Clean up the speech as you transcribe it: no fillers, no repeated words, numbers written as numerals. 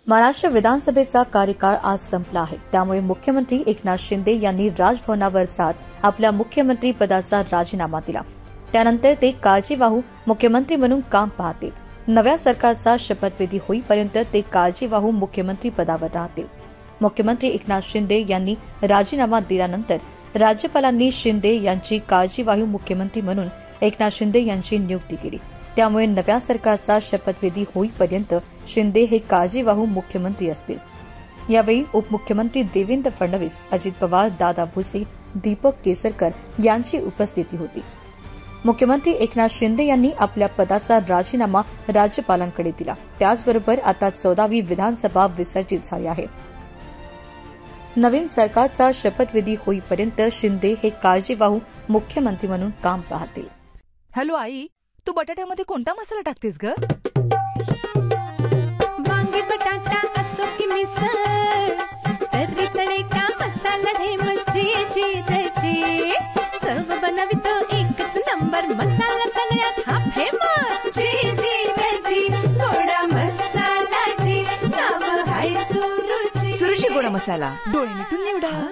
महाराष्ट्र विधानसभेचा कार्यकाळ आज संपला आहे। त्यामुळे मुख्यमंत्री एकनाथ शिंदे यांनी राजभवनावर जात आपल्या मुख्यमंत्री पदाचा राजीनामा दिला। त्यानंतर ते काळजीवाहू मुख्यमंत्री म्हणून काम पाहतील। नव्या सरकारचा शपथविधी होईपर्यंत ते काळजीवाहू मुख्यमंत्री पदावर राहतील। मुख्यमंत्री एकनाथ शिंदे यांनी राजीनामा दिल्यानंतर राज्यपालांनी शिंदे यांची काळजीवाहू मुख्यमंत्री म्हणून एकनाथ शिंदे यांची नियुक्ती केली। त्यामुळे नव्या सरकारचा शपथविधी होईपर्यंत शिंदे हे काळजीवाहू मुख्यमंत्री असतील। यावेळी उपमुख्यमंत्री देवेंद्र फडणवीस, अजित पवार, दादा भुसे, दीपक केसरकर यांची उपस्थिती होती। मुख्यमंत्री एकनाथ शिंदे यांनी आपल्या पदाचा राजीनामा राज्यपालांकडे दिला। त्याचबरोबर आता 14वी विधानसभा विसर्जित झाली आहे। नवीन सरकारचा शपथविधी होईपर्यंत शिंदे हे काळजीवाहू मुख्यमंत्री म्हणून काम पाहतील। हॅलो आई, तू बटाट्यामध्ये कोणता मसाला टाकतेस ग? वांगी बटाटा असो की मिसळ, तर्री चणे का मसाला ढे मस्जी त्याची चव बनवितो एकच नंबर मसाला, सगळ्यात हा फेमस जी गोडा मसाला जी नाव हाय सुरुची गोडा मसाला डोळे मिटून निवडा।